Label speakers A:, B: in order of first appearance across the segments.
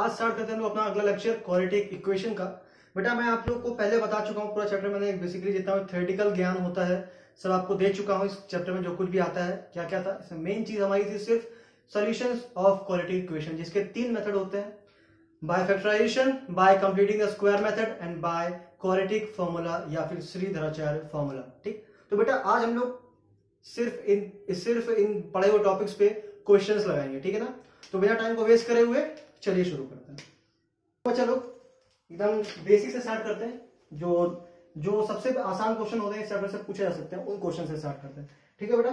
A: आज स्टार्ट करते हैं अपना अगला लेक्चर क्वाड्रेटिक इक्वेशन का। बेटा मैं आप लोग को पहले बता चुका हूँ, पूरा चैप्टर मैंने बेसिकली जितना थ्योरेटिकल ज्ञान होता है सब आपको दे चुका हूँ। इस चैप्टर में जो कुछ भी आता है क्या क्या था, इसमें मेन चीज हमारी थी सिर्फ सॉल्यूशंस ऑफ क्वाड्रेटिक इक्वेशन, जिसके 3 मेथड होते हैं, by factorization, by completing the square method and by quadratic formula या फिर श्रीधराचार्य फॉर्मूला। ठीक, तो बेटा आज हम लोग सिर्फ इन पढ़े हुए टॉपिक्स पे क्वेश्चंस लगाएंगे, ठीक है ना। तो बिना टाइम को वेस्ट करे हुए चलिए शुरू करते हैं। तो चलो एकदम बेसिक से स्टार्ट करते हैं। जो सबसे आसान क्वेश्चन होते हैं इस चैप्टर से पूछे जा सकते हैं, उन क्वेश्चन से स्टार्ट करते हैं, ठीक है बेटा।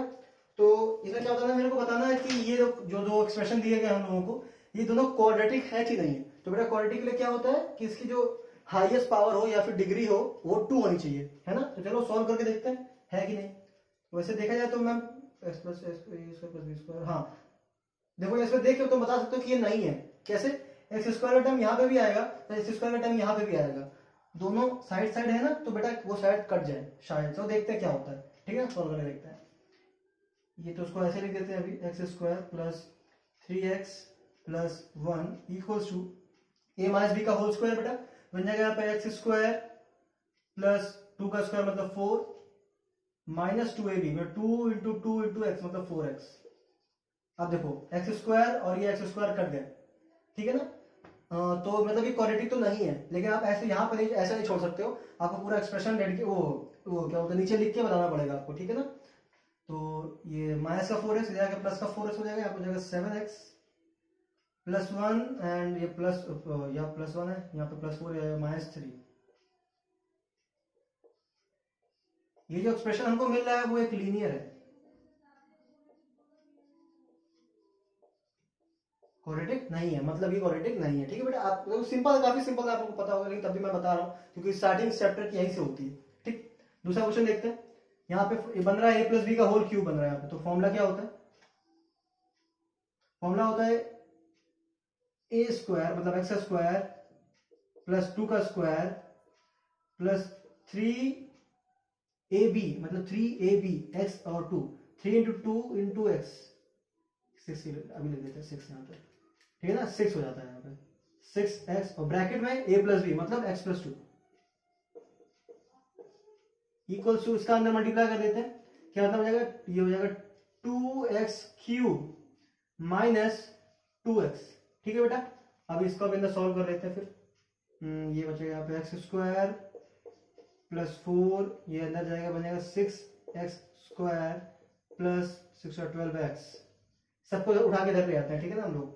A: तो इसमें क्या बताना है, मेरे को बताना है कि ये जो दो एक्सप्रेशन दिए गए हम लोगों को, ये दोनों क्वाड्रेटिक है कि नहीं है। तो बेटा क्वाड्रेटिक के लिए क्या होता है कि इसकी जो हाईएस्ट पावर हो या फिर डिग्री हो वो 2 होनी चाहिए, है ना। तो चलो सॉल्व करके देखते हैं है कि नहीं। वैसे देखा जाए तो ma'am x plus b square, हाँ देखो इसमें देख के तुम बता सकते हो कि ये नहीं है। कैसे, एक्स स्क्वायर का टर्म यहाँ पे भी आएगा तो एक्स स्क्वायर का टर्म यहाँ पे भी आएगा, दोनों साइड साइड है ना, तो बेटा वो साइड कट जाए शायद। तो देखते हैं क्या होता है, ठीक है, सॉल्व करके देखते हैं। ये तो उसको ऐसे लिख देते हैं अभी, x square plus 3x plus 1 equals to a minus b का होल स्क्वायर। बेटा बन जाएगा यहाँ पे एक्स स्क्वायर प्लस 2 का स्क्वायर मतलब 4 माइनस 2ab में 2 इंटू 2 इंटू एक्स मतलब 4x। अब देखो एक्स स्क्वायर और ये एक्स स्क्वायर कट गए, ठीक है ना। तो मतलब ये क्वाड्रेटिक तो नहीं है, लेकिन आप ऐसे यहाँ पर ऐसा नहीं छोड़ सकते हो, आपको पूरा एक्सप्रेशन रेड के वो क्या होता है नीचे लिख के बताना पड़ेगा आपको, ठीक है ना। तो ये माइनस का 4x जाएगा प्लस का 4x हो जाएगा, यहाँ पर जाएगा 7x प्लस 1 एंड ये प्लस यहाँ प्लस 1 है, यहाँ पे प्लस 4 जाएगा माइनस 3। ये जो एक्सप्रेशन हमको मिल रहा है वो एक लीनियर है, क्वाड्रेटिक नहीं है, मतलब ये क्वाड्रेटिक नहीं है, ठीक है बेटा। आप सिंपल, काफी सिंपल आप लोगों को पता होगा, लेकिन तभी मैं बता रहा हूँ क्योंकि स्टार्टिंग चैप्टर की यहीं से होती है, ठीक। दूसरा क्वेश्चन देखते हैं। यहाँ पे बन रहा है a प्लस बी का होल क्यूब बन रहा है यहाँ पे, तो फॉर्मूला क्या होता है, फॉर्मूला होता है a स्क्वायर मतलब एक्स स्क्वायर प्लस 2 का स्क्वायर प्लस 3ab मतलब 3ab x और 2 3 इंटू 2 इंटू एक्स 6 अभी लिख देते हैं 6 यहाँ पे, ठीक है ना, 6 हो जाता है यहाँ पे 6x और ब्रैकेट में a प्लस बी मतलब x प्लस 2 इक्वल्स टू, इसका अंदर मल्टीप्लाई कर देते हैं, क्या मतलब हो जाएगा, ये हो जाएगा 2x क्यूब माइनस 2x, ठीक है बेटा। अब इसको अब अंदर सॉल्व कर लेते हैं फिर। ये बचेगा यहाँ पे एक्स स्क्वायर प्लस 4, ये अंदर जाएगा बन जाएगा 6x स्क्वायर प्लस 6 और 12x, सबको उठा के इधर ले आते हैं, ठीक है ना हम लोग।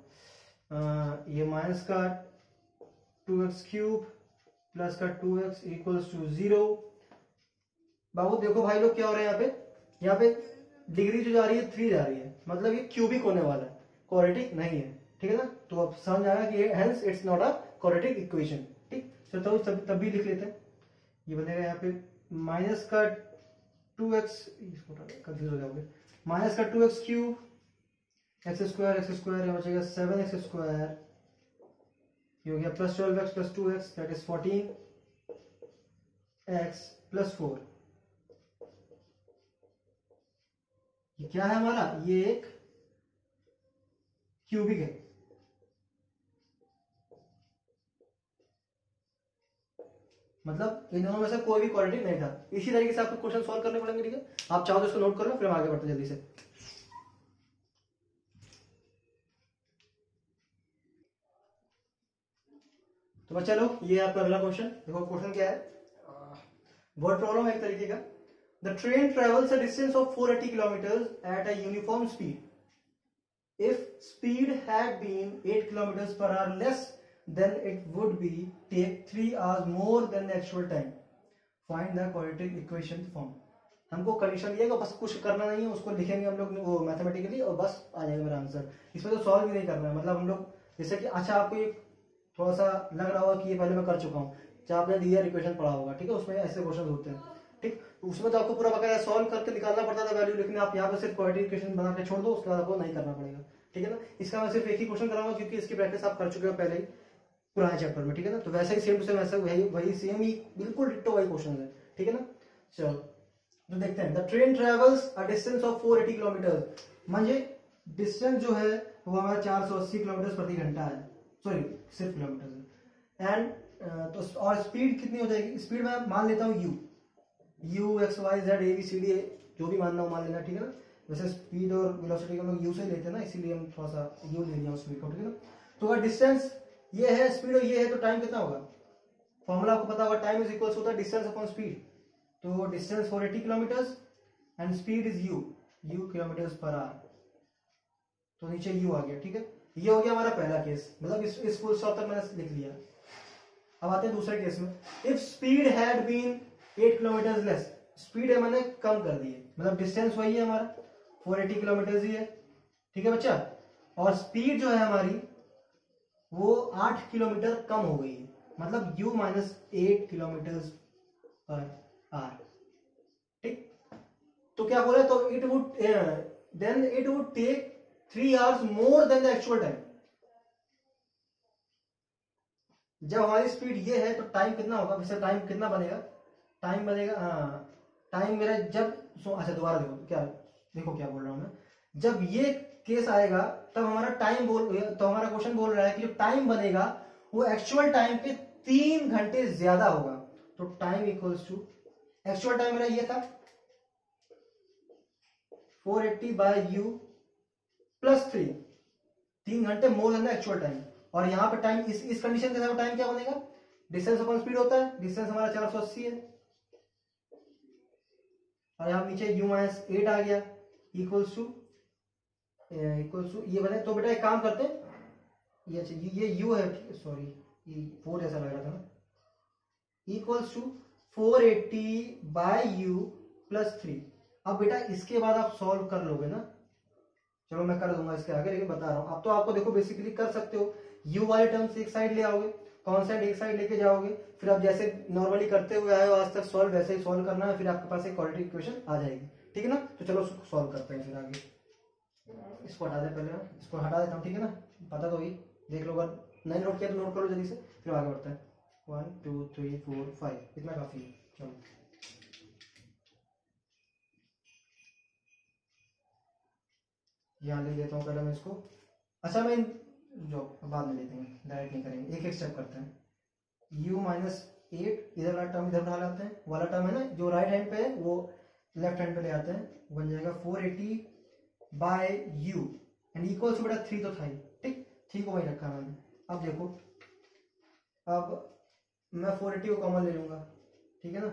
A: ये माइनस का 2x क्यूब प्लस का 2x इक्वल्स टू 0। बाबू देखो भाई लोग क्या हो रहा है यहाँ पे डिग्री जो जा रही है 3 जा रही है, मतलब ये क्यूबिक होने वाला है, क्वाड्रेटिक नहीं है, ठीक है ना। तो अब समझ आएगा कि hence it's not a quadratic equation, ठीक। चलो तब भी लिख लेते हैं। ये बनेगा यहाँ पे माइनस का 2x, कंफ्यूज हो जाओगे, माइनस का 2x क्यूब एक्स स्क्वायर यहाँ बचेगा 7x स्क्वायर, ये हो गया plus 12x plus 2x that is 14x plus 4। ये क्या है हमारा, ये एक क्यूबिक है, मतलब इन दोनों में से कोई भी क्वाड्रेटिक नहीं था। इसी तरीके से आपको क्वेश्चन सॉल्व करने पड़ेंगे, ठीक है। आप चाहो तो इसको नोट कर लो, फिर हम आगे बढ़ते हैं जल्दी से। तो बच्चा लोग ये आपका अगला क्वेश्चन देखो, क्वेश्चन क्या है, वर्ड प्रॉब्लम है एक तरीके का। The train travels a distance of 480 kilometres at a uniform speed. If speed had been 8 kilometres per hour less then it would be take 3 hours more than the actual time. Find the quadratic equation form. हमको condition दिया बस कुछ करना नहीं है, उसको लिखेंगे हम लोग वो मैथमेटिकली और बस आ जाएगा मेरा आंसर। इसमें तो सॉल्व भी नहीं करना है, मतलब हम लोग जैसे कि अच्छा आपको एक थोड़ा सा लग रहा होगा कि ये पहले मैं कर चुका हूँ, चाहे आपने दिया इक्वेशन पढ़ा होगा, ठीक है, उसमें ऐसे क्वेश्चन होते हैं, ठीक। उसमें तो आपको पूरा बकाया सॉल्व करके निकालना पड़ता था वैल्यू, लेकिन आप यहाँ पे सिर्फ क्वाड्रेटिक इक्वेशन बना के छोड़ दो, उसके बाद आपको नहीं करना पड़ेगा, ठीक है ना। इसका मैं सिर्फ एक ही क्वेश्चन कराऊंगा क्योंकि इसकी प्रैक्टिस आप कर चुके हो पहले ही पुराने चैप्टर में, ठीक है ना। तो वैसे ही सेम टू सेम वैसा वही सेम ही बिल्कुल डिट्टो वही क्वेश्चन है, ठीक है ना। चलो तो देखते हैं। The train travels a distance of 480 kilometre, म्हणजे डिस्टेंस जो है वो हमारा 480 किलोमीटर प्रति घंटा है, सॉरी सिर्फ किलोमीटर है। एंड तो और स्पीड कितनी हो जाएगी, स्पीड मैं मान लेता हूँ u x y z a b c d जो भी मानना हो मान लेना, ठीक है ना। वैसे स्पीड और वेलोसिटी को हम लोग यू से लेते हैं ना, इसीलिए हम थोड़ा सा यू ले लिया स्पीड को, ठीक है ना। तो अगर डिस्टेंस ये है, स्पीड और ये है, तो टाइम कितना होगा, फॉर्मूला आपको पता होगा, टाइम इज इक्वल्स होता है डिस्टेंस अपॉन स्पीड। तो distance 480 kilometres and speed is you kilometres per our. तो नीचे यू आ गया, ठीक है। ये हो गया हमारा पहला केस, मतलब इस फुल स्टॉप तक मैंने लिख लिया। अब आते हैं दूसरे केस में। If speed had been 8 kilometre less, speed है मैंने कम कर दी है, मतलब डिस्टेंस वही है हमारा 480 किलोमीटर ही है, ठीक है बच्चा। और स्पीड जो है हमारी वो 8 किलोमीटर कम हो गई है, मतलब u minus 8 kilometre per hour, ठीक। तो क्या बोला, तो it would then it would take 3 hours more than the actual time. जब हमारी स्पीड ये है तो टाइम कितना होगा, वैसे टाइम कितना बनेगा, टाइम बनेगा टाइम मेरा जब अच्छा दोबारा देखो क्या, देखो क्या बोल रहा हूं मैं। जब ये केस आएगा तब हमारा टाइम तो हमारा क्वेश्चन बोल रहा है कि जो टाइम बनेगा वो एक्चुअल टाइम के 3 घंटे ज्यादा होगा। तो time equals to, actual time मेरा ये था 480 बाय यू प्लस 3 घंटे more than the actual time. और यहाँ पे टाइम इस कंडीशन के साथ टाइम क्या बनेगा, डिस्टेंस अपॉन स्पीड होता है, डिस्टेंस हमारा 480 है, और यहाँ नीचे u माइनस 8 आ गया इक्वल्स टू ये बने। तो बेटा एक काम करते हैं, ये u है, सॉरी ये 4 ऐसा लग रहा था ना, equals to 480 by u plus 3। अब बेटा इसके बाद आप सॉल्व कर लोगे ना, चलो मैं कर दूंगा इसके आगे, लेकिन बता रहा हूं अब तो आपको देखो बेसिकली कर सकते हो। u वाले टर्म्स एक साइड ले आओगे, कॉन्स्टेंट एक साइड लेके जाओगे, फिर आप जैसे नॉर्मली करते हुए आए हो आज तक सॉल्व, वैसे ही सॉल्व करना है, फिर आपके पास एक क्वाड्रेटिक इक्वेशन आ जाएगी, ठीक है ना। तो चलो उसको सॉल्व करते हैं फिर आगे। इसको हटा दे, पहले इसको हटा देता हूँ, ठीक है ना। पता तो ही देख लो, अगर नहीं नोट किया तो नोट करो जल्दी से, फिर आगे बढ़ते हैं। 1 2 3 4 5 इतना काफी है। चलो यहाँ लिख देता हूँ पहले मैं इसको। अच्छा मैं जो बाद में लेते हैं, डायरेक्ट नहीं करेंगे, एक एक स्टेप करते हैं। u माइनस 8 इधर वाला टर्म इधर उठा लाते हैं, वाला टर्म है ना जो राइट हैंड पे है वो लेफ्ट हैंड पे ले आते हैं, बन जाएगा 480 by u and equals to बेटा 3 तो था ही, ठीक, 3 को वही रखा मैंने। अब देखो, अब मैं 480 को कॉमन ले लूंगा, ठीक है ना,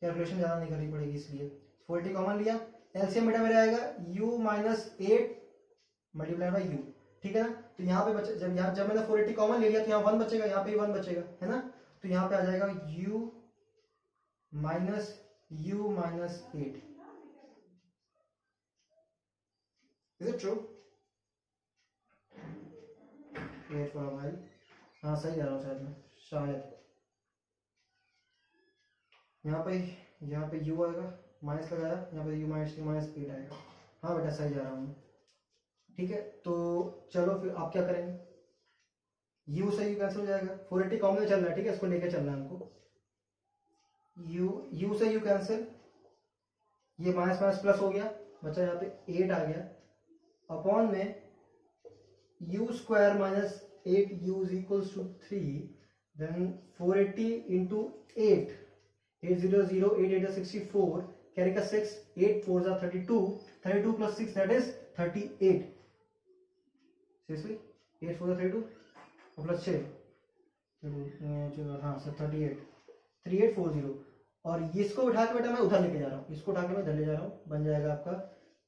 A: कैलकुलेशन ज्यादा नहीं करनी पड़ेगी इसलिए 480 कॉमन लिया। एलसीएम बेटा मेरा आएगा u minus 8 multiply by u, ठीक है ना। तो यहाँ पे बचे, जब मैंने 480 कॉमन ले लिया तो यहाँ 1 बचेगा, यहाँ पे 1 बचेगा, है ना। तो यहाँ पे आ जाएगा u minus 8। Is it true? Wait for a while, हाँ सही जा रहा हूँ शायद मैं, शायद यहाँ पे u आएगा, माइनस लगाया, यहाँ पे u माइनस 8 आएगा। हाँ बेटा सही जा रहा हूँ, ठीक है। तो चलो फिर आप क्या करेंगे, u से u कैंसिल हो जाएगा, 480 कॉमन चल रहा है, ठीक है, इसको लेके चलना है हमको। u से u कैंसिल, ये माइनस माइनस प्लस हो गया, बचा यहाँ पे 8 आ गया, अपॉन में u square minus 8u is equals to 3, then 480 into 8, 8 0 0 8 8 64, carry का 6, 8 4 जा 32, 32 प्लस 6 दैट इज 38। सीरियसली 8 4 32 और प्लस 6, हाँ सर 3840। और इसको उठा के बेटा मैं उधर लेके जा रहा हूँ, इसको उठा के मैं इधर ले जा रहा हूँ, बन जाएगा आपका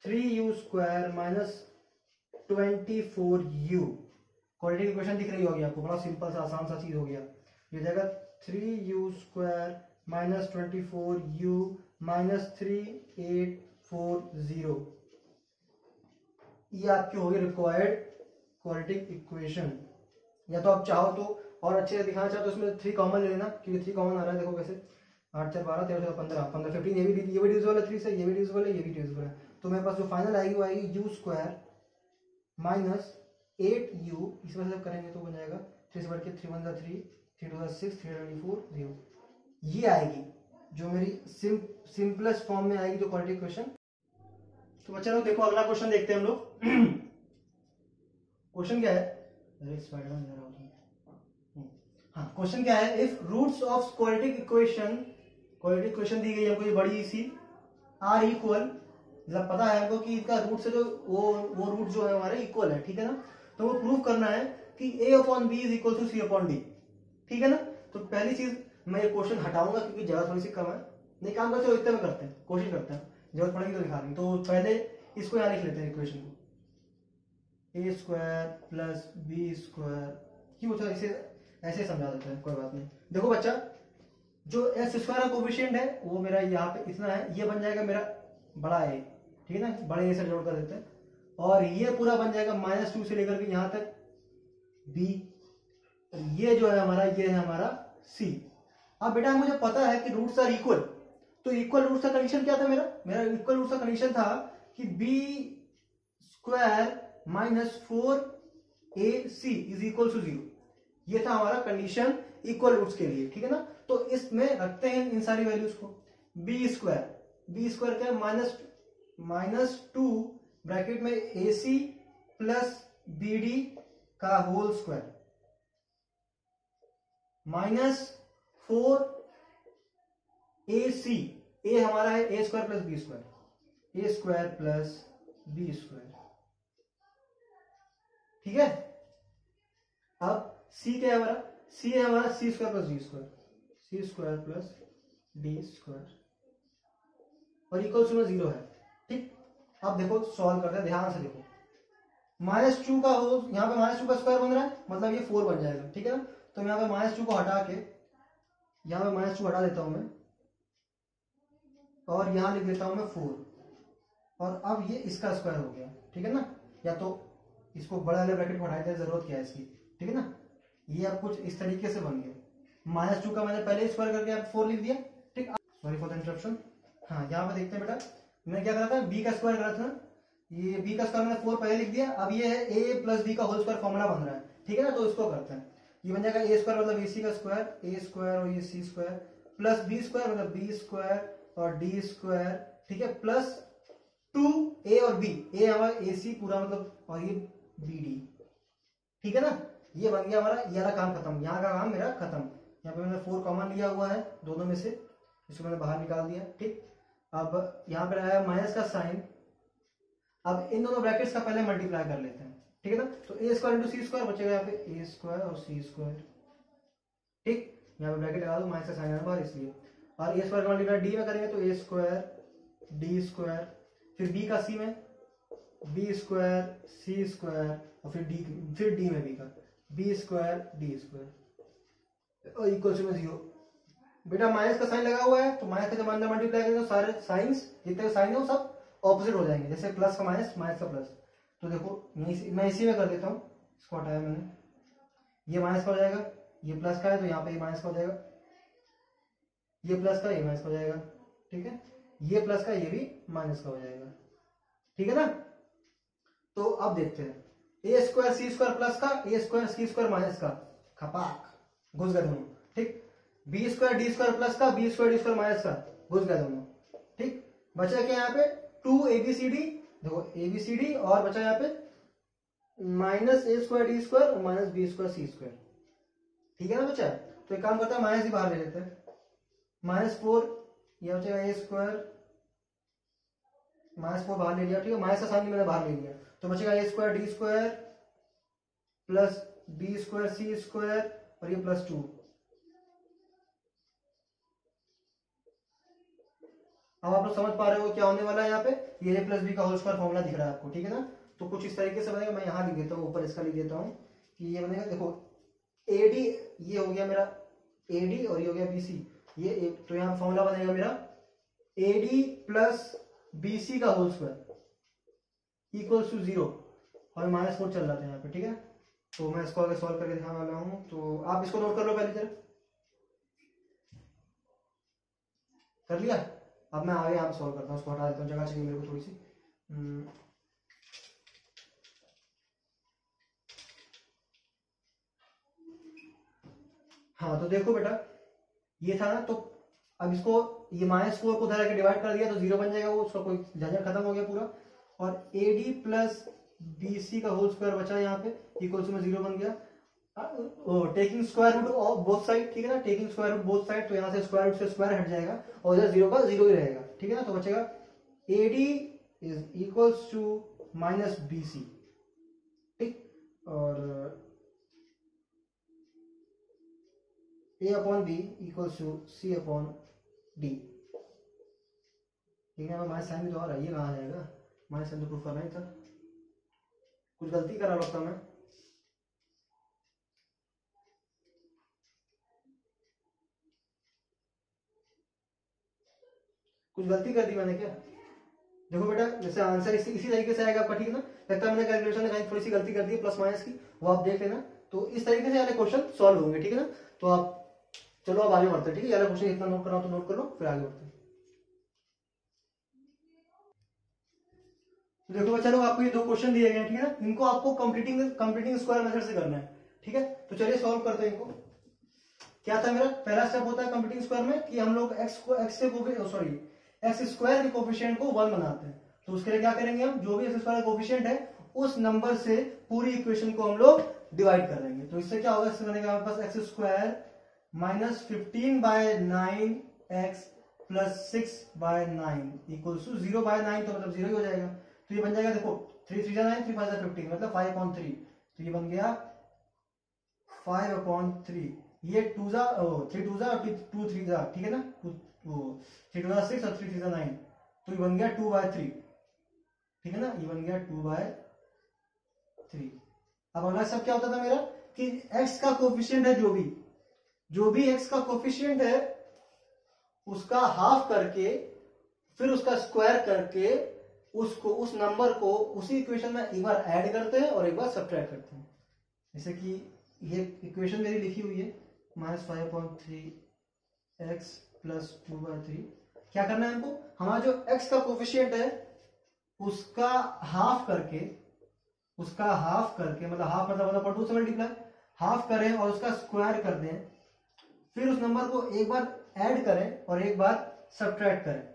A: 3u square minus 24u। Quadratic equation दिख रही होगी आपको, बड़ा सिंपल सा आसान सा चीज हो गया। ये जाएगा 3u square minus 24u minus 3840। ये आपकी होगी रिक्वायर्ड क्वाड्रेटिक इक्वेशन। या तो आप चाहो तो और अच्छे से दिखाना चाहो तो इसमें 3 कॉमन ले लेना, क्योंकि 3 कॉमन आ रहा है, देखो कैसे 8 4 12 13 15 15 15, ये भी डिविजिबल है 3 से, ये भी डिविजिबल है, ये भी डिविजिबल है। तो मेरे पास जो फाइनल आएगी वो आएगी u स्क्वायर माइनस 8u, इसमें से करेंगे तो बन जाएगा 3 से बढ़ के 3 1 3 3 2 6 3 24 0। ये आएगी जो मेरी सिंपलेस्ट फॉर्म में आएगी जो क्वाड्रेटिक इक्वेशन। तो बच्चा लोग देखो अगला क्वेश्चन देखते हैं हम लोग। क्वेश्चन क्या है, अरे स्पाइडरमैन जा रहा हूं, क्वेश्चन क्या है, if roots of quadratic equation दी गई है कोई बड़ी सी आर इक्वल, मतलब पता है हमको कि इसका रूट से जो वो रूट जो है हमारे इक्वल है, ठीक है ना। तो वो प्रूव करना है कि a upon b is equal to c upon d, ठीक है ना। तो पहली चीज मैं ये क्वेश्चन हटाऊंगा क्योंकि जगह थोड़ी सी कम है, नहीं काम करते इतने में करते हैं, कोशिश करते हैं, जरूरत पड़ेगी तो दिखा देंगे। तो पहले इसको यहाँ लिख लेते हैं इक्वेशन को, ए स्क्वायर प्लस बी स्क्वायर, क्यों अच्छा इसे ऐसे समझा देते हैं, कोई बात नहीं। देखो बच्चा, जो एस स्क्वायर का कोफिशिएंट है वो मेरा यहाँ पे इतना है, ये बन जाएगा मेरा बड़ा ए, ठीक है ना, बड़े ए से जोड़ कर देते हैं, और ये पूरा बन जाएगा -2 से लेकर के यहाँ तक बी, ये जो है हमारा, ये है हमारा सी। अब बेटा मुझे पता है कि रूट्स आर इक्वल, तो इक्वल रूट्स का कंडीशन क्या था मेरा इक्वल रूट्स का कंडीशन था कि b square -4ac is equal to 0, ये था हमारा कंडीशन इक्वल रूट्स के लिए, ठीक है ना। तो इसमें रखते हैं इन सारी वैल्यूज को, बी स्क्वायर क्या है, -2 ब्रैकेट में ac प्लस bd का होल स्क्वायर, -4ac, a हमारा है a square plus b square, ठीक है। अब c क्या है हमारा, c है हमारा c square plus D square, और इक्वल टू 0 है, ठीक। अब देखो सॉल्व करते हैं, ध्यान से देखो, -2 का हो, यहाँ पे -2 का स्क्वायर बन रहा है, मतलब ये 4 बन जाएगा, ठीक है ना। तो यहाँ पे -2 को हटा के, यहाँ पे -2 हटा देता हूं मैं, और यहाँ लिख देता हूं मैं 4, और अब ये इसका स्क्वायर हो गया, ठीक है ना। या तो इसको बड़ा वाले ब्रैकेट को हटा देते हैं, जरूरत क्या है इसकी, ठीक है ना। ये अब कुछ इस तरीके से बन गया, -2 का मैंने पहले स्क्वायर करके अब 4 लिख दिया, ठीक। Sorry for the interruption. हाँ, यहाँ पे देखते हैं बेटा, मैंने क्या करा था, बी का स्क्वायर करा था, ये बी का स्क्वायर मैंने 4 पहले लिख दिया, अब ये है a प्लस बी का होल स्क्वायर फॉर्मूला बन रहा है, ठीक है ना। तो इसको करते हैं, ये बन जाएगा a स्क्वायर मतलब ac का स्क्वायर, a स्क्वायर और ये c square, plus b square मतलब b स्क्वायर और d स्क्वायर, ठीक है, प्लस 2a और b, a हमारा ac पूरा मतलब, और ये bd, ठीक है ना। ये बन गया हमारा, ये वाला काम खत्म, यहाँ का काम मेरा खत्म। यहाँ पे मैंने 4 कॉमन लिया हुआ है दोनों में से, इसको मैंने बाहर निकाल दिया, ठीक। अब यहाँ पे आया माइनस का साइन, अब इन दोनों ब्रैकेट्स का पहले मल्टीप्लाई कर लेते हैं, ठीक है ना। तो a square into c square बचेगा यहाँ पे a स्क्वायर और c स्क्वायर, ठीक। यहाँ पे ब्रैकेट लगा दो, माइनस का साइन आया बाहर इसलिए, और a स्क्वायर का मल्टीप्लाई d में करेंगे तो a स्क्वायर d स्क्वायर, फिर b का c में b स्क्वायर c स्क्वायर, और फिर d में b का b स्क्वायर d स्क्वायर, और इक्वल टू 0। बेटा माइनस का साइन लगा हुआ है, तो माइनस का जब अंदर मल्टीप्लाई करेंगे तो सारे साइंस जितने साइन है वो सब ऑपोजिट हो जाएंगे, जैसे प्लस का माइनस, माइनस का प्लस। तो देखो मैं इसी में कर देता हूँ, इसको हटाया मैंने, ये माइनस का हो जाएगा, ये प्लस का है तो यहाँ पे ये माइनस का हो जाएगा, ये प्लस का ये माइनस का हो जाएगा, ठीक है, ये प्लस का ये भी माइनस का हो जाएगा, ठीक है ना। तो अब देखते हैं, a square c square plus का, a square c square minus का, खपाक घुस गए दोनों, ठीक। B square d square plus का, b square d square minus का, घुस गए दोनों, ठीक। बचा क्या यहाँ पे 2 ABCD, देखो ABCD, और बचा यहाँ पे -a स्क्वायर डी स्क्वायर और -b स्क्वायर सी स्क्वायर, ठीक है ना बच्चा। तो एक काम करता है, माइनस ही बाहर ले लेते हैं, -4, यह बचेगा a स्क्वायर, -4 बाहर ले लिया, ठीक है, माइनस का साइन मैंने बाहर ले लिया, तो बचेगा a square d square plus b square c square, और ये +2। अब आप लोग समझ पा रहे हो क्या होने वाला है यहाँ पे, ये a प्लस बी का होल स्क्वायर फॉर्मूला दिख रहा है आपको, ठीक है ना। तो कुछ इस तरीके से बनेगा, मैं यहाँ लिख देता हूँ, ऊपर इसका लिख देता हूँ कि ये बनेगा, देखो AD, ये हो गया मेरा AD, और ये हो गया BC, ये तो यहाँ फॉर्मूला बनेगा मेरा AD प्लस BC का होल स्क्वायर इक्वल्स टू 0, और -4 चल रहा था यहाँ पे, ठीक है। तो मैं इसको आगे सॉल्व करके दिखाने वाला हूँ, तो आप इसको नोट कर लो पहले जरा, कर लिया। अब मैं आगे यहाँ सॉल्व करता हूँ, उसको हटा देता हूँ, जगह चाहिए मेरे को थोड़ी सी। हाँ, तो देखो बेटा, ये था ना, तो अब इसको ये -4 को उधर आके डिवाइड कर दिया तो 0 बन जाएगा, वो उसका कोई झंझट खत्म हो गया पूरा, और AD प्लस BC का होल स्क्वायर बचा यहाँ पे, इक्वल्स में 0 बन गया, taking square root of both side, ठीक है ना, taking square root both side, तो यहाँ से स्क्वायर रूट से स्क्वायर हट जाएगा और इधर जीरो का जीरो ही रहेगा, ठीक है ना, तो बचेगा AD is equals to minus BC, ठीक, और A upon B equals to C upon D, ठीक है, माइनस साइन भी तो आ रहा है, ये कहाँ जाएगा, माइनस साइन तो प्रूफ करना ही था, कुछ गलती करा लगता मैं, कुछ गलती कर दी मैंने क्या, देखो बेटा जैसे आंसर इसी तरीके से आएगा आपका, ठीक है ना, लगता है मैंने कैलकुलेशन में कहीं थोड़ी सी गलती कर दी प्लस माइनस की, वो आप देख लेना, तो इस तरीके से वाले क्वेश्चन सॉल्व होंगे, ठीक है ना, तो आप चलो अब आगे बढ़ते हैं, ठीक है, वाला क्वेश्चन इतना नोट करना तो नोट कर लो, फिर आगे बढ़ते हैं। तो देखो चलो आपको ये दो क्वेश्चन दिए गए हैं, ठीक है ना, इनको आपको कंप्लीटिंग स्क्वायर मेथड से करना है, ठीक है, तो चलिए सॉल्व करते हैं इनको। क्या था मेरा पहला स्टेप होता है कंप्लीटिंग स्क्वायर में कि हम लोग एक्स स्क्वायर के कोफिशिएंट को 1 बनाते हैं, तो उसके लिए क्या करेंगे, हम जो भी एक्स स्क्वायर का कोफिशिएंट है उस नंबर से पूरी इक्वेशन को हम लोग डिवाइड कर देंगे, तो इससे क्या होगा, इससे बनेगा हमारे पास x square minus 15/9 x plus 6/9 equals to 0/9, तो मतलब 0 ही हो जाएगा, तो ये बन जाएगा, देखो 3 3 9 3 5 15 मतलब 5/3, तो ये बन गया 5/3, ये 2 जा 3 2 जा 2 3 जा, ठीक है ना, 3 2 6 और 3 3 9, तो ये बन गया 2/3, ठीक है ना, ये बन गया 2/3। अब अगला सब क्या होता था मेरा कि x का कोफिशिएंट है, जो भी x का कोफिशिएंट है उसका हाफ करके फिर उसका स्क्वायर करके उसको उस नंबर को उसी इक्वेशन में एक बार ऐड करते हैं और एक बार सब्ट्रैक्ट करते हैं, जैसे कि ये इक्वेशन मेरी लिखी हुई है -5/3 x प्लस 2/3, क्या करना है हमको, हमारा जो x का कोफिशिएंट है उसका हाफ करके मतलब हाफ मतलब 2 से मल्टीप्लाई, हाफ करें और उसका स्क्वायर कर दें, फिर उस नंबर को एक बार ऐड करें और एक बार सब्ट्रैक्ट करें।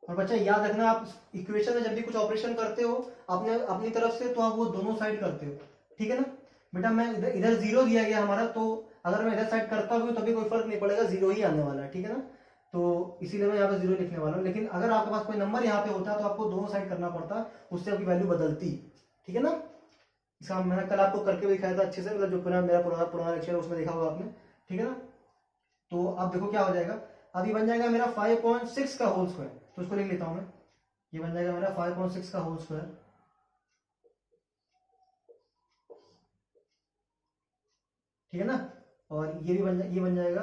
A: और बच्चा याद रखना, आप इक्वेशन में जब भी कुछ ऑपरेशन करते हो अपनी तरफ से, तो आप वो दोनों साइड करते हो, ठीक है ना बेटा, मैं इधर 0 दिया गया हमारा, तो अगर मैं इधर साइड करता हूँ तभी कोई फर्क नहीं पड़ेगा, 0 ही आने वाला है, ठीक है ना, तो इसीलिए मैं यहाँ पे 0 लिखने वाला हूँ, लेकिन अगर आपके पास कोई नंबर यहाँ पे होता तो आपको दोनों साइड करना पड़ता, उससे आपकी वैल्यू बदलती, ठीक है ना, इसका मैंने कल आपको करके भी दिखाया था अच्छे से, मतलब जो मेरा पुराना लेक्चर है उसमें देखा होगा आपने, ठीक है ना, तो अब देखो क्या हो जाएगा, अब ये बन जाएगा मेरा 5.6 का होल स्क्वायर, तो उसको लिख लेता हूं मैं, ये बन जाएगा मेरा 5.6 का होल स्क्वायर, ठीक है ना, और ये भी बन जाएगा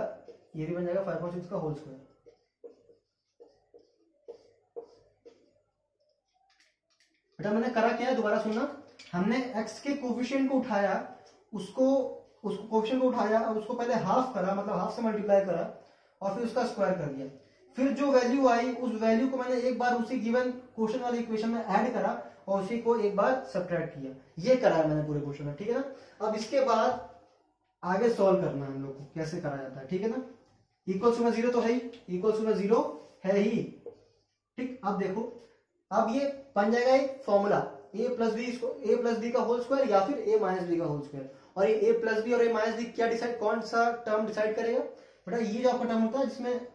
A: 5.6 का होल स्क्वायर। बेटा मैंने करा क्या है, दोबारा सुनना, हमने x के कोफिशिएंट को उठाया, उसको कोफिशिएंट को उठाया और उसको पहले हाफ करा, मतलब हाफ से मल्टीप्लाई करा और फिर उसका स्क्वायर कर दिया, फिर जो वैल्यू आई उस वैल्यू को मैंने एक बार उसी गिवन क्वेश्चन वाले इक्वेशन में ऐड करा और उसी को एक बार सब्ट्रैक्ट किया, ये करा है मैंने पूरे क्वेश्चन में, ठीक है ना। अब इसके बाद आगे सॉल्व करना है हम लोग को, कैसे करा जाता है, ठीक है ना। इक्वल्स टू में 0 तो है ही, इक्वल्स टू में 0 है ही, ठीक। अब देखो, अब ये बन जाएगा एक फॉर्मूला a प्लस बी का होल स्क्वायर या फिर a माइनस बी का होल स्क्वायर, और ये a प्लस बी और a माइनस बी क्या डिसाइड, कौन सा टर्म डिसाइड करेगा बेटा, ये जो आपका टर्म होता है जिसमें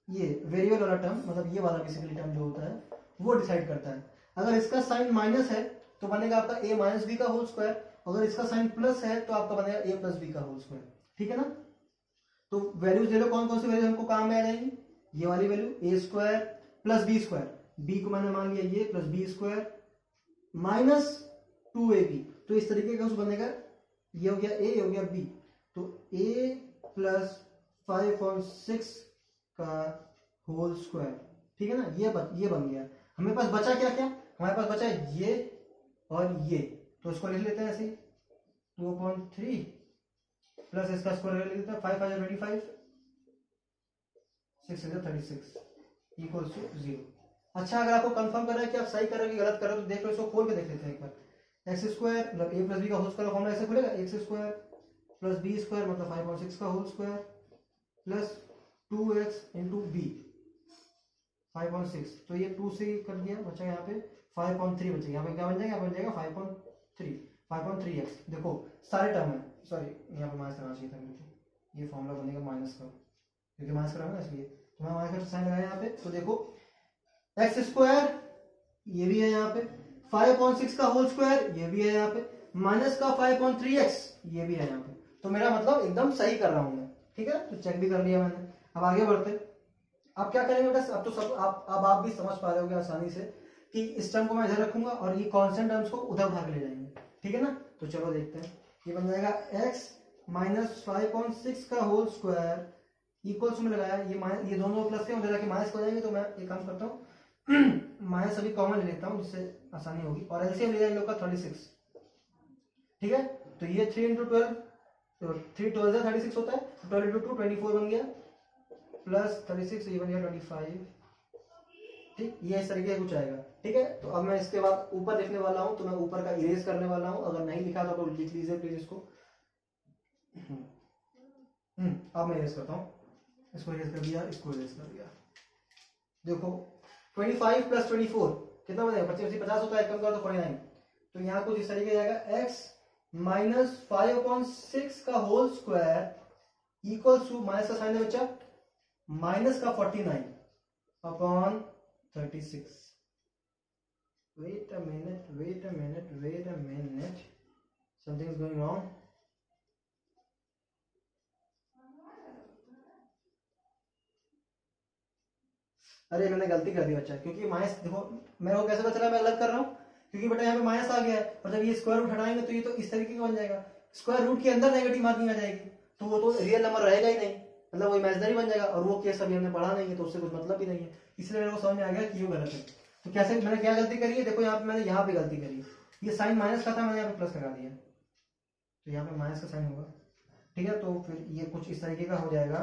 A: ये वेरिएबल वाला टर्म, मतलब ये वाला बेसिकली टर्म जो होता है वो डिसाइड करता है। अगर इसका साइन माइनस है तो बनेगा आपका a माइनस बी का होल स्क्वायर, अगर इसका साइन प्लस है तो आपका बनेगा a प्लस बी का होल स्क्वायर, ठीक है ना। तो वैल्यूज दे लो, कौन कौन सी वैल्यू हमको काम में आ जाएगी, ये वाली value a square plus b square, b को मैंने मान लिया ये plus b square minus 2ab, तो इस तरीके का बनेगा, ये हो गया a, ये हो गया b, तो a प्लस 5.6 का होल स्क्वायर, ठीक है ना, ये बन गया। हमें पास बचा क्या क्या, हमारे पास बचा ये और ये, तो इसको लिख लेते हैं ऐसे 2.3 प्लस इसका स्क्वायर लिख लेते हैं 5 5 25 6 6 36 इक्वल्स टू 0। अच्छा, अगर आपको कंफर्म कर रहा है कि आप सही कर रहे हो कि गलत कर रहे हो तो देख लो, इसको खोल के देख लेते हैं एक बार। एक्स स्क्वायर मतलब a प्लस बी का होल स्क्वायर फॉर्मूला ऐसे खुलेगा, x square plus b square मतलब 5.6 का whole square plus 2x into b 5.6, तो ये 2 से कर दिया, बचा यहाँ पे 5.3 बचेगा, यहाँ पे क्या बन जाएगा, बन जाएगा 3 5.3x। देखो सारे टर्म है, सॉरी यहाँ पे माइनस करना चाहिए था मेरे को, ये फॉर्मूला बनेगा माइनस का, क्योंकि माइनस कराना ना इसलिए, तो मैं माइनस का साइन लगाया यहाँ पे। तो देखो एक्स स्क्वायर ये भी है यहाँ पे, 5/6 का होल स्क्वायर ये भी है यहाँ पे, माइनस का 5.3x ये भी है यहाँ पे। तो मेरा मतलब एकदम सही कर रहा हूं मैं, ठीक है, तो चेक भी कर लिया मैंने। अब आगे बढ़ते, अब क्या करेंगे बेटा, अब तो सब आप भी समझ पा रहे होगे आसानी से कि इस टर्म को मैं इधर रखूंगा और ये कांस्टेंट टर्म्स को उधर उठा के ले जाएंगे, ठीक है ना। तो चलो देखते हैं, ये बन जाएगा x माइनस 5.6 का होल स्क्वायर इक्वल्स में लगाया, ये दोनों प्लस के उधर जाके माइनस हो जाएंगे। तो मैं एक काम करता हूँ माइनस अभी कॉमन ले लेता हूँ जिससे आसानी होगी, और एलसीएम ले जाएंगे लोग का 36, ठीक है। तो ये 3 इंटू 12, तो 3 12 36 होता है, 12 इंटू 2 24 बन गया, प्लस 36 ये बन गया 25, ठीक, ये इस तरीके कुछ आएगा, ठीक है। तो अब मैं इसके बाद ऊपर लिखने वाला हूं, तो मैं ऊपर का इरेज करने वाला हूं, अगर नहीं लिखा तो आप लिख लीजिए प्लीज इसको। अब मैं इरेज करता हूं, इसको इरेज कर दिया, इसको इरेज कर दिया। देखो 25 प्लस 24 कितना बनेगा, 25 50 होता है, कम कर तो 49। तो यहाँ कुछ इस तरीके जाएगा, x माइनस 5/6 का whole square equal to, minus का साइन है बच्चा, माइनस का 49 upon 36। Wait a minute, something is going wrong. अरे मैंने गलती कर दी बच्चा, क्योंकि माइनस देखो मेरे को कैसे पता चला मैं अलग कर रहा हूँ, क्योंकि बेटा यहाँ पे माइनस आ गया है, और जब ये स्क्वायर रूट हटाएंगे तो ये तो इस तरीके का बन जाएगा, स्क्वायर रूट के अंदर नेगेटिव मार्किंग आ जाएगी, तो वो तो रियल नंबर रहेगा ही नहीं, मतलब वो इमेजिनरी बन जाएगा, और वो केस अभी हमने पढ़ा नहीं है तो उससे कुछ मतलब ही नहीं है। इसलिए मेरे को समझ में आ गया कि ये गलत है। तो कैसे, मैंने क्या गलती करी है, देखो यहाँ पे मैंने यहाँ पे गलती करी है, ये साइन माइनस का था, मैंने यहाँ पे प्लस लगा दिया, तो यहाँ पे माइनस का साइन होगा, ठीक है। तो फिर ये कुछ इस तरीके का हो जाएगा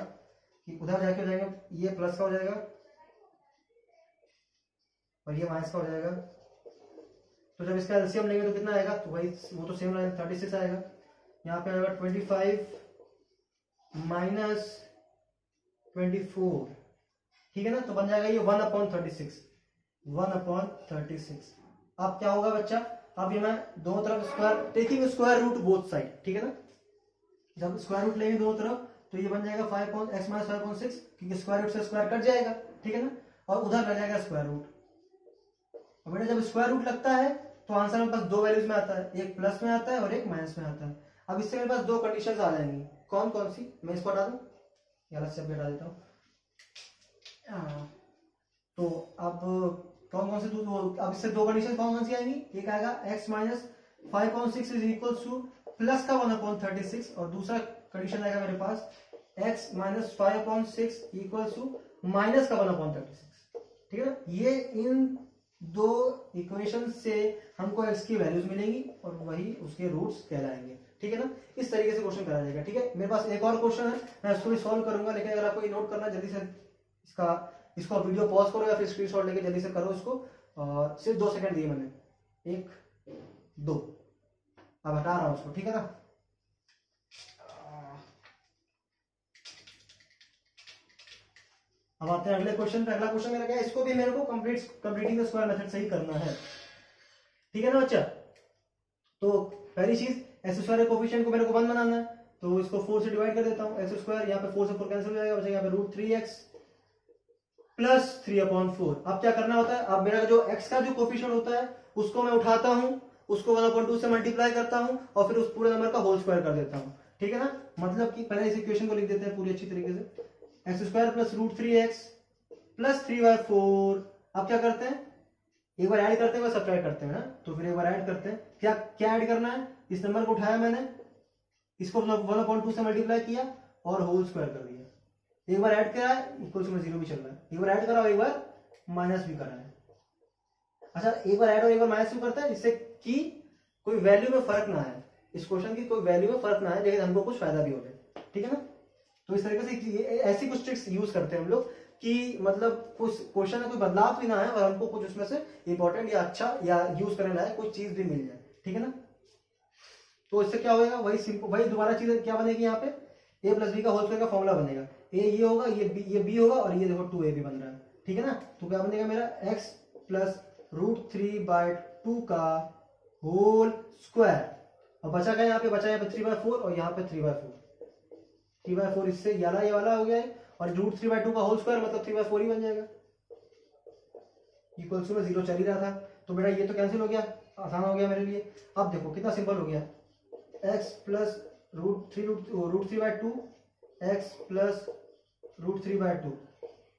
A: कि उधर जाके हो जाएगा, ये प्लस का हो जाएगा और ये माइनस का हो जाएगा। तो जब इसका एलसीएम लेंगे तो कितना आएगा, तो वही वो तो सेम रहेगा, 36 आएगा। यहाँ पे आएगा 25 माइनस 24, ठीक है ना, तो बन जाएगा ये 1/36, 1/36। अब क्या होगा बच्चा, अब ये मैं दोनों तरफ square taking square root both side, ठीक है ना, जब स्क्वायर रूट लेंगे दोनों तरफ तो ये बन जाएगा 5x माइनस 5.6, क्योंकि स्क्वायर रूट से स्क्वायर कट जाएगा, ठीक है ना, और उधर रह जाएगा स्क्वायर रूट। और बेटा जब स्क्वायर रूट लगता है तो आंसर मेरे पास दो वैल्यूज में आता है, एक प्लस में आता है और एक माइनस में आता है। अब इससे मेरे पास दो कंडीशंस आ जाएंगी, कौन कौन सी, मैं इसको हटा दूं, अलग से हटा देता हूं। तो अब कौन कौन से अब इससे दो कंडीशन कौन कौन सी आएंगी, एक आएगा x minus 5.6 is equal to plus का 1/36, और दूसरा कंडीशन आएगा मेरे पास x minus 5.6 equal to minus का 1/36, ठीक है ना। ये इन दो इक्वेशन से हमको x की वैल्यूज मिलेंगी और वही उसके रूट्स कहलाएंगे, ठीक है ना। इस तरीके से क्वेश्चन करा जाएगा, ठीक है। मेरे पास एक और क्वेश्चन है, मैं उसको भी सॉल्व करूंगा, लेकिन अगर आपको ये नोट करना जल्दी से इसको वीडियो पॉज करो या फिर स्क्रीनशॉट लेके जल्दी से करो इसको, और सिर्फ 2 सेकंड दिए मैंने, 1 2, अब हटा रहा हूं उसको, ठीक है ना। अब आते हैं अगले क्वेश्चन पे। अगला क्वेश्चन मेरा क्या है, इसको भी मेरे को कंप्लीटिंग द स्क्वायर मेथड से ही करना है, ठीक है ना बच्चा। तो पहली चीज एक्स स्क्वायर के कोफिशिएंट को मेरे को 1 बनाना है, तो इसको 4 से डिवाइड कर देता हूं, एक्स स्क्वायर यहाँ पे 4 से 4 कैंसिल हो जाएगा, बचेगा यहाँ पे √3x प्लस 3/4। अब क्या करना होता है, अब मेरा जो x का जो कोफिशिएंट होता है उसको मैं उठाता हूं, उसको 1/2 से मल्टीप्लाई करता हूं और फिर उस पूरे नंबर का होल स्क्वायर कर देता हूं, ठीक है ना। मतलब कि पहले इस इक्वेशन को लिख देते हैं पूरी अच्छी तरीके से, x square plus √3x plus 3/4। अब क्या करते हैं, एक बार ऐड करते हैं, सब्ट्रैक्ट करते हैं ना, तो फिर एक बार ऐड करते हैं। क्या ऐड करना है, इस नंबर को उठाया मैंने, इसको 1/2 से मल्टीप्लाई किया और होल स्क्वायर कर दिया। एक बार ऐड करा है, इक्वल्स में 0 भी चल रहा है, एक बार ऐड करा और एक बार माइनस भी करा है। अच्छा, एक बार ऐड और एक बार माइनस भी करता है, जिससे कि कोई वैल्यू में फर्क ना है, इस क्वेश्चन की कोई वैल्यू में फर्क ना है, लेकिन हमको कुछ फायदा भी हो जाए, ठीक है ना। तो इस तरीके से ऐसी कुछ ट्रिक्स यूज करते हैं हम लोग कि मतलब कुछ क्वेश्चन में कोई बदलाव भी ना है और हमको कुछ उसमें से इंपॉर्टेंट या अच्छा या यूज करने लायक कोई चीज भी मिल जाए, ठीक है ना। तो इससे क्या होगा, वही दोबारा चीज क्या बनेगी, यहाँ पे a प्लस बी का होल स्क्वायर का फॉर्मूला बनेगा, a ये होगा, ये b होगा और ये देखो 2ab बन रहा है, ठीक है ना। तो क्या बनेगा मेरा x प्लस √3/2 का होल स्क्वायर। और बचा क्या यहाँ पे, बचा यहाँ पे 3/4 और यहाँ पे 3/4। 3/4 इससे ये वाला हो गया है, और √3/2 का होल स्क्वायर मतलब 3/4 ही बन जाएगा। इक्वल्स में 0 चल ही रहा था, तो बेटा ये तो कैंसिल हो गया, आसान हो गया मेरे लिए। अब देखो कितना सिंपल हो गया, x प्लस √3/2 x प्लस √3/2,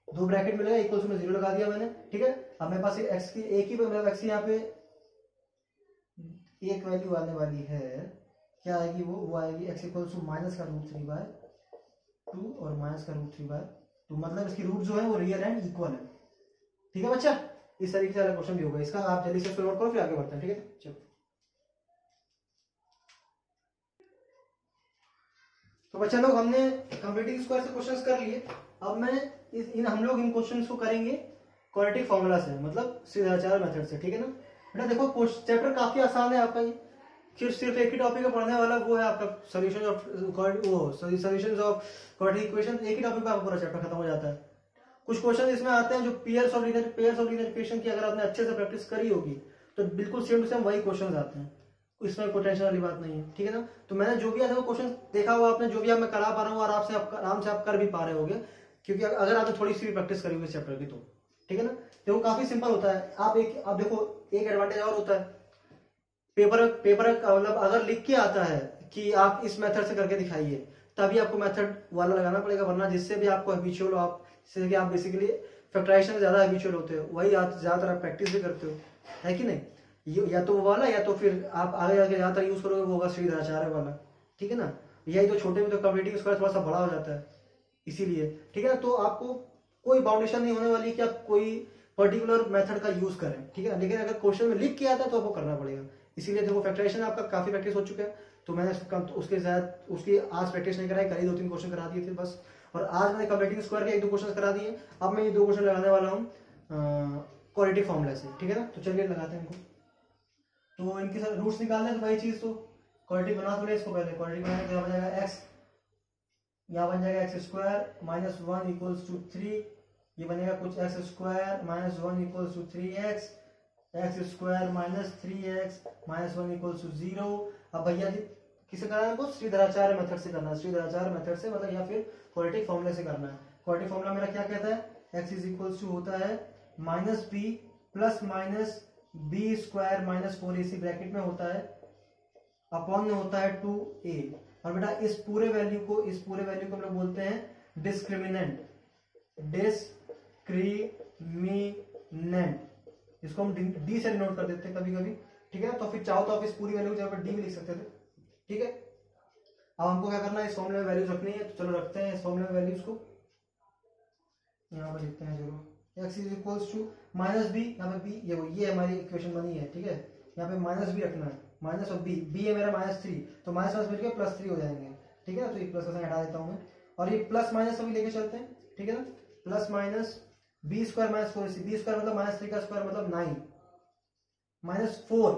A: दो ब्रैकेट मिलेगा, इक्वल्स में 0 लगा दिया मैंने, ठीक है। अब मेरे पास x की एक ही मतलब x यहाँ पे एक वैल्यू आने वाली है, क्या आएगी वो आएगी x इक्वल्स टू माइनस का √3/2 और माइनस का √3/2, मतलब इसकी रूट जो है वो रियल एंड इक्वल है, ठीक है बच्चा। इस तरीके से क्वेश्चन भी होगा इसका, आप जल्दी से इसको नोट करो फिर आगे बढ़ते हैं, ठीक है। चलो तो बच्चा लोग हमने कंप्लीटिंग स्क्वायर से क्वेश्चंस कर लिए। अब मैं हम लोग इन क्वेश्चंस को करेंगे क्वाड्रेटिक फॉर्मूला से, मतलब सीधाचार मेथड से, ठीक है ना। बेटा देखो चैप्टर काफी आसान है आपका, ये सिर्फ एक ही टॉपिक पे पढ़ने वाला वो है आपका solution of solutions of quadratic equation. एक ही टॉपिक पे आपका पूरा चैप्टर खत्म हो जाता है। कुछ क्वेश्चन इसमें आते हैं जो पेयर्स ऑफ लीनियर इक्वेशन की अगर आपने अच्छे से प्रैक्टिस करी होगी तो बिल्कुल सेम टू सेम वही क्वेश्चन आते हैं, इसमें कोई टेंशन वाली बात नहीं है, ठीक है ना। तो मैंने जो भी वो क्वेश्चन देखा हुआ आपने, जो भी मैं करा पा रहा हूँ और आराम से आप कर भी पा रहे होगे, क्योंकि अगर आपने थोड़ी सी भी प्रैक्टिस करी होगी इस चैप्टर की तो, ठीक है ना। देखो काफी सिंपल होता है। आप देखो एक एडवांटेज और होता है, पेपर मतलब अगर लिख के आता है कि आप इस मेथड से करके दिखाइए, तभी आपको मेथड वाला लगाना पड़ेगा, वरना जिससे भी आपको हैबिचुअल हो, आप जैसे कि आप बेसिकली फैक्टराइजेशन में ज्यादा हैबिचुअल होते हो, वही आप ज्यादातर आप प्रैक्टिस भी करते हो, है कि नहीं। या तो वो वाला, या तो फिर आप आगे आगे ज्यादातर यूज करोगे वो होगा श्रीधराचार्य वाला, ठीक है ना। यही तो छोटे में तो कंप्लीटिंग स्क्वायर थोड़ा सा बड़ा हो जाता है, इसीलिए, ठीक है ना। तो आपको कोई बाउंडेशन नहीं होने वाली कि आप कोई पर्टिकुलर मेथड का यूज करें, ठीक है ना। लेकिन अगर क्वेश्चन में लिख के आता है तो आपको करना पड़ेगा, इसीलिए देखो फैक्टराइजेशन आपका काफी प्रैक्टिस हो चुका है, तो मैंने उसके साथ उसकी आज प्रैक्टिस नहीं कराई, कल 2-3 क्वेश्चन करा दिए थे बस। और आज मैंने कंप्लीटिंग स्क्वायर के 1-2 क्वेश्चन करा दिए। अब मैं ये 2 क्वेश्चन लगाने वाला हूँ क्वाड्रेटिक फॉर्मूला से, ठीक है ना। तो चलिए लगाते हैं इनको। तो इनके साथ रूट्स निकालने तो वही चीज, तो क्वाड्रेटिक बना थोड़े इसको, पहले क्वाड्रेटिक बनाने के बन जाएगा x, यहाँ बन जाएगा x square minus 1 equals to 3, ये बनेगा कुछ x square minus 1 equals to 3x, x square minus 3x minus 1 equals to 0। अब भैया जी किसे करना है, हमको श्रीधराचार्य मेथड से करना है, श्रीधराचार्य मेथड से मतलब, या फिर क्वाड्रेटिक फॉर्मूले से करना है। क्वाड्रेटिक फॉर्मूला मेरा क्या कहता है, x इज इक्वल्स टू होता है minus b plus minus b square minus 4ac bracket में होता है, अपॉन में होता है 2a। और बेटा इस पूरे वैल्यू को हम लोग बोलते हैं डिस्क्रिमिनेंट, इसको हम डी से नोट कर देते हैं कभी कभी, ठीक है। तो फिर चाहो तो आप इस पूरी वैल्यू की जगह पर डी भी लिख सकते थे, ठीक है। अब हमको क्या करना है, इस फॉर्मूले में वैल्यूज रखनी है, तो चलो रखते हैं इस फॉर्मूले में वैल्यूज को, यहाँ पर लिखते हैं। चलो x is equals to minus b, यहाँ पे बी ये हमारी इक्वेशन बनी है, ठीक है। यहाँ पे माइनस बी रखना है, माइनस और बी है मेरा -3, तो माइनस माइनस मिलकर +3 हो जाएंगे, ठीक है ना। तो ये प्लस का साइन हटा देता हूँ मैं, और ये प्लस माइनस अभी लेके चलते हैं, ठीक है ना। Plus minus b square minus 4ac, b square मतलब -3 का स्क्वायर मतलब 9, माइनस 4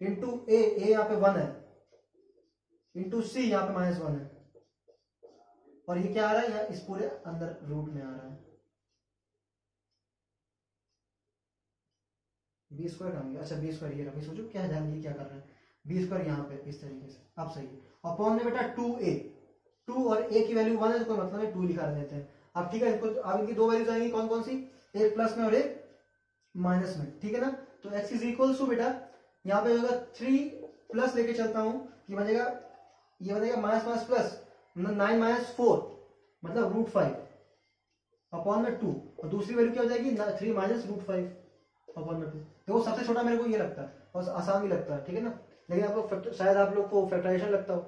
A: इंटू ए यहाँ पे 1 है, इंटू सी यहाँ पे -1 है, और ये क्या आ रहा है, यहाँ इस पूरे अंदर रूट में आ रहा है। बी स्क्वायर कहाँ गया, अच्छा बी स्क्वायर ये रहा, सोचो क्या ध्यान ये क्या कर रहा है, बी स्क्वायर यहाँ पे इस तरीके से, अब सही है। अपॉन में बेटा 2a, 2 और a की वैल्यू 1 है तो कोई मतलब है 2 लिखा देते हैं। अब ठीक है, इसको अब इनकी दो वैल्यूज आएंगी, कौन कौन सी, एक प्लस में और एक माइनस में, ठीक है ना। तो x इज इक्वल्स टू बेटा यहाँ पे होगा 3 प्लस लेके चलता हूँ, ये बनेगा माइनस माइनस प्लस, मतलब 9 माइनस 4 मतलब √5 अपॉन में 2, और दूसरी वैल्यू क्या हो जाएगी 3 माइनस √5 अपॉन में 2। देखो सबसे छोटा मेरे को ये लगता है और आसान भी लगता है, ठीक है ना। लेकिन आपको शायद आप लोग को फैक्टराइजेशन लगता हो,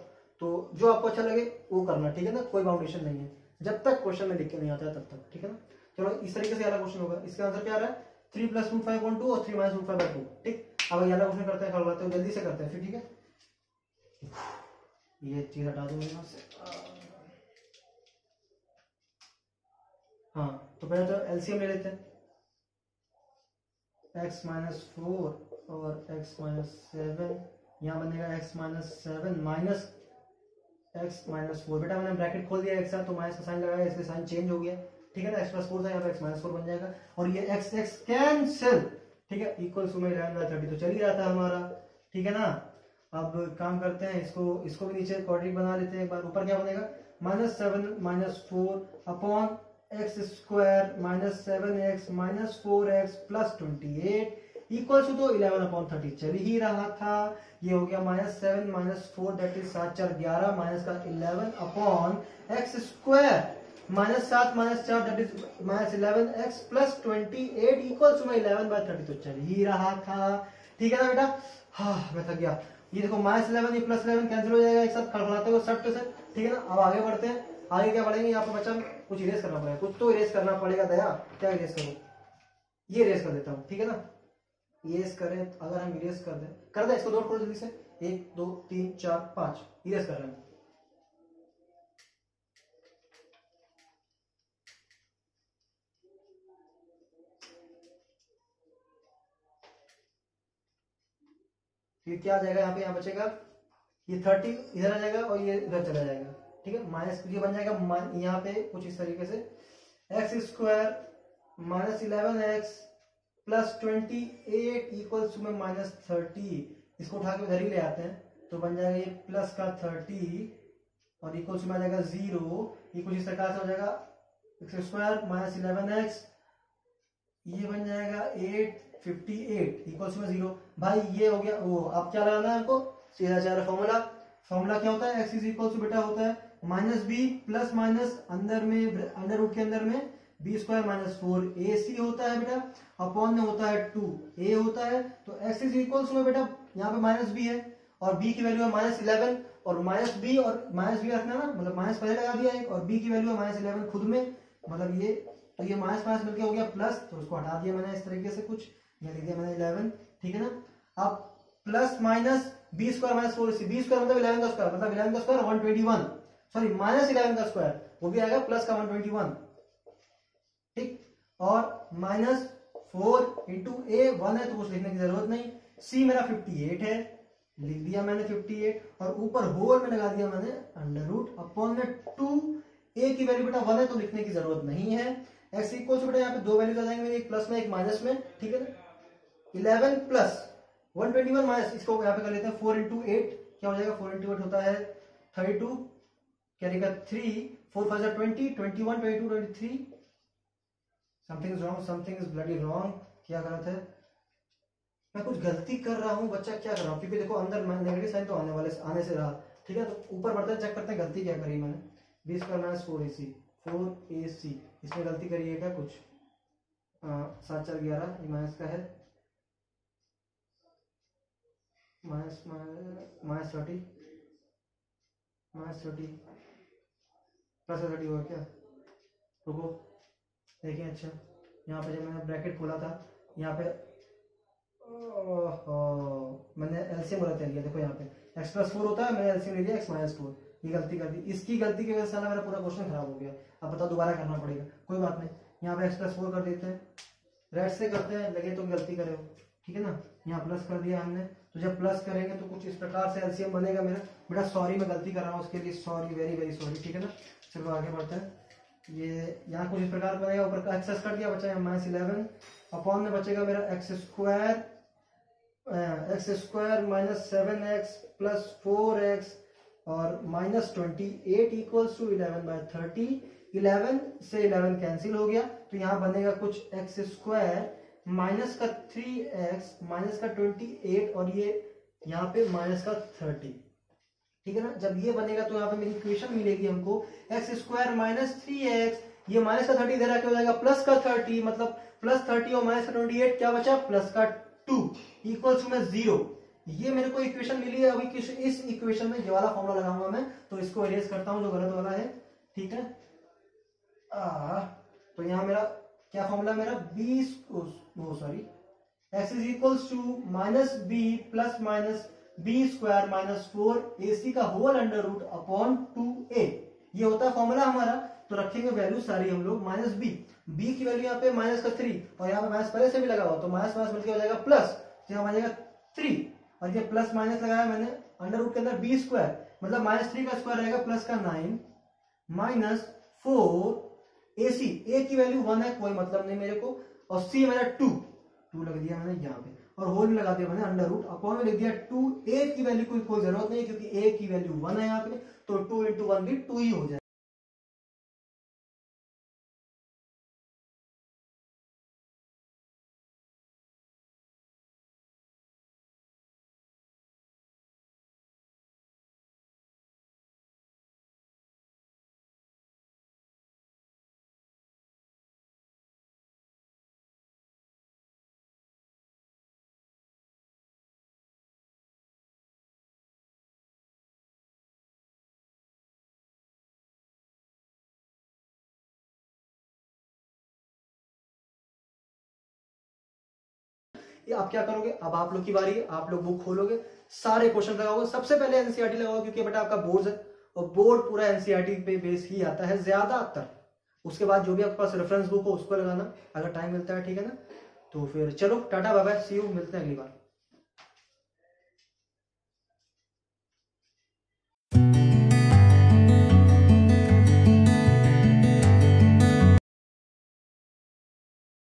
A: तो जो आपको अच्छा लगे वो करना, ठीक है ना। कोई बाउंडेशन नहीं है, जब तक क्वेश्चन में लिख के नहीं आता है तब तक, ठीक है ना। चलो इस तरीके से अगला क्वेश्चन होगा, इसका आंसर क्या आ रहा है 3 प्लस √5/2 और 3 माइनस √5/2, ठीक। अब अगला क्वेश्चन करते हैं, करवाते हैं, जल्दी से करते हैं फिर, ठीक है। ये चीज हटा दूंगा यहाँ से, हाँ। तो पहले तो एलसीएम ले लेते हैं, x माइनस 4 और x माइनस 7, यहाँ बनेगा x minus 7 minus x minus 4। बेटा मैंने ब्रैकेट खोल दिया एक साथ, तो माइनस का साइन लगाया, इसलिए साइन चेंज हो गया, ठीक है ना। x प्लस 4 था, यहाँ पे x माइनस 4 बन जाएगा, और ये x कैंसिल, ठीक है। इक्वल टू में 30 तो चल ही रहा था हमारा, ठीक है ना। अब काम करते हैं, इसको भी नीचे क्वाड्रेटिक बना लेते हैं एक बार। ऊपर क्या बनेगा, -7 -4 upon x square -7x -4x plus 28 equal to 11/30 चल ही रहा था। ये हो गया -7 -4 दैट इज 7 4 11 माइनस का 11 upon x square -7 -4 that is -11x plus 28 equal to 11/30 तो चल ही रहा था। ठीक है ना बेटा। हाँ मैं थक गया। ये देखो -11 ये +11 कैंसिल हो जाएगा एक साथ खड़खड़ाते हुए सट से। ठीक है ना। अब आगे बढ़ते हैं। आगे क्या पढ़ेंगे, यहाँ पर बच्चा कुछ इरेज करना पड़ेगा, कुछ तो इरेज करना पड़ेगा। दया क्या इरेज करूं, ये इरेज कर देता हूँ। ठीक है ना। इरेज करें, अगर हम इरेज कर दे इसको, नोट करो जल्दी से। 1 2 3 4 5 इरेज कर रहे हैं। फिर क्या आ जाएगा यहाँ पे, यहाँ बचेगा ये 30 इधर आ जाएगा और ये इधर चला जाएगा। ठीक है। माइनस ये बन जाएगा यहाँ पे कुछ इस तरीके से, x square -11x plus 28 equals to में -30। इसको उठा के उधर ही ले आते हैं तो बन जाएगा ये प्लस का 30 और इक्वल्स में आ जाएगा 0। ये कुछ इस प्रकार से हो जाएगा, एक्स स्क्वायर -11x ये बन जाएगा 858 इक्वल्स में 0। भाई ये हो गया वो। अब क्या लगाना है हमको, सीधा सीधा फॉर्मूला क्या होता है, एक्स इज इक्वल टू बेटा होता है -b प्लस माइनस अंदर में अंडर रूट के अंदर में b स्क्वायर -4ac होता है बेटा, अपॉन में होता है 2a होता है। तो x इज इक्वल टू बेटा यहाँ पे -b है और b की वैल्यू है -11 और -b और -b रखना ना, मतलब माइनस पहले लगा दिया एक और b की वैल्यू है -11 खुद में, मतलब ये तो ये माइनस माइनस मिलकर हो गया प्लस, तो उसको हटा दिया मैंने इस तरीके से कुछ, ये लिख दिया मैंने 11। ठीक है ना। अब plus minus b square -4ac, b square मतलब 11 का स्क्वायर, मतलब 11 का स्क्वायर 121, सॉरी -11 का स्क्वायर वो भी आएगा प्लस का 121। ठीक। और -4 इंटू a 1 है तो कुछ लिखने की जरूरत नहीं। c मेरा 58 है, लिख दिया मैंने 58 और ऊपर होल में लगा दिया मैंने अंडर रूट अपॉन में 2। a की वैल्यू बेटा 1 है तो लिखने की जरूरत नहीं है। x इक्वल टू बेटा यहाँ पे दो वैल्यूज आ जाएंगे, एक प्लस में एक माइनस में। ठीक है ना। 11 प्लस 121 माइनस, इसको यहाँ पे कर लेते हैं 4 इंटू 8 क्या हो जाएगा, 4 इंटू 8 होता है 32, क्या लिखा 3, 4 5 20, 21 22 23। Something is wrong, something is bloody wrong. क्या गलत है, मैं कुछ गलती कर रहा हूँ बच्चा, क्या कर रहा हूँ, क्योंकि देखो अंदर नेगेटिव साइन तो आने से रहा। ठीक है। तो ऊपर बढ़ते हैं, चेक करते हैं गलती क्या करी मैंने। b स्क्वायर -4ac इसमें गलती करी है क्या कुछ, 7 4 11 ये माइनस का है, माइनस -30 प्लस 30 हुआ क्या, रुको देखिए। अच्छा यहाँ पे जब मैंने ब्रैकेट खोला था यहाँ पे मैंने एलसीएम गलत ले लिया। देखो यहाँ पे x + 4 होता है, मैंने एलसीएम ले लिया x - 4, ये गलती कर दी। इसकी गलती की वजह से मेरा पूरा क्वेश्चन खराब हो गया। अब बताओ दोबारा करना पड़ेगा, कोई बात नहीं। यहाँ पे x + 4 कर देते हैं, रेड से करते हैं, लगे तो गलती करे हो। ठीक है ना। यहाँ प्लस कर दिया हमने, तो जब प्लस करेंगे तो कुछ इस प्रकार से एलसीएम बनेगा मेरा। बेटा सॉरी मैं गलती कर रहा हूँ, उसके लिए सॉरी, वेरी वेरी सॉरी। ठीक है ना। चलो आगे बढ़ते हैं। ये यहाँ कुछ इस प्रकार बनेगा, ऊपर का एक्सेस कर दिया, बचा -11 अपॉन में बचेगा मेरा x square -7x plus 4x और -28 इक्वल्स टू 11/30। 11 से 11 कैंसिल हो गया तो यहाँ बनेगा कुछ x स्क्वायर माइनस का 3x माइनस का 28 और ये यहाँ पे माइनस का 30। ठीक है ना। जब ये बनेगा तो यहाँ पे मेरी इक्वेशन मिलेगी हमको x स्क्वायर -3x, ये माइनस का 30 इधर आके हो जाएगा प्लस का 30, मतलब +30 और माइनस का 28 क्या बचा, प्लस का 2 इक्वल्स टू में 0। ये मेरे को इक्वेशन मिली है। अभी इस इक्वेशन में ये वाला फॉर्मूला लगाऊंगा मैं, तो इसको इरेज करता हूं जो गलत वाला है। ठीक है। तो यहाँ मेरा क्या फॉर्मूला, मेरा x is equals to -b plus minus b square -4ac का whole under root upon 2a, ये होता है फॉर्मूला हमारा। तो रखेंगे वैल्यू सारी हम लोग -b की वैल्यू यहाँ पे -3 और यहाँ पे माइनस पहले से भी लगा हुआ, तो माइनस माइनस मिलकर हो जाएगा प्लस, तो यहाँ बन जाएगा 3 और ये प्लस माइनस लगाया मैंने अंडर रूट के अंदर b स्क्वायर, मतलब -3 का स्क्वायर रहेगा प्लस का 9 -4ac, a की वैल्यू 1 है, कोई मतलब नहीं मेरे को, और c मेरा 2 लग दिया मैंने यहाँ पे। और होल में लगा दिया मैंने अंडर रूट, अपॉन में लिख दिया 2, a की वैल्यू कोई जरूरत नहीं है क्योंकि a की वैल्यू 1 है यहाँ पे, तो 2 इंटू 1 भी 2 ही हो जाए। ये आप क्या करोगे, अब आप लोग की बारी है, आप लोग बुक खोलोगे, सारे क्वेश्चन लगाओगे, सबसे पहले एनसीईआरटी लगाओगे क्योंकि बेटा आपका बोर्ड है और बोर्ड पूरा एनसीईआरटी पे बेस ही आता है ज्यादातर। उसके बाद जो भी आपके पास रेफरेंस बुक हो उसको लगाना अगर टाइम मिलता है, ठीक है ना। तो फिर चलो tata bye bye, see you, मिलते हैं अगली बार।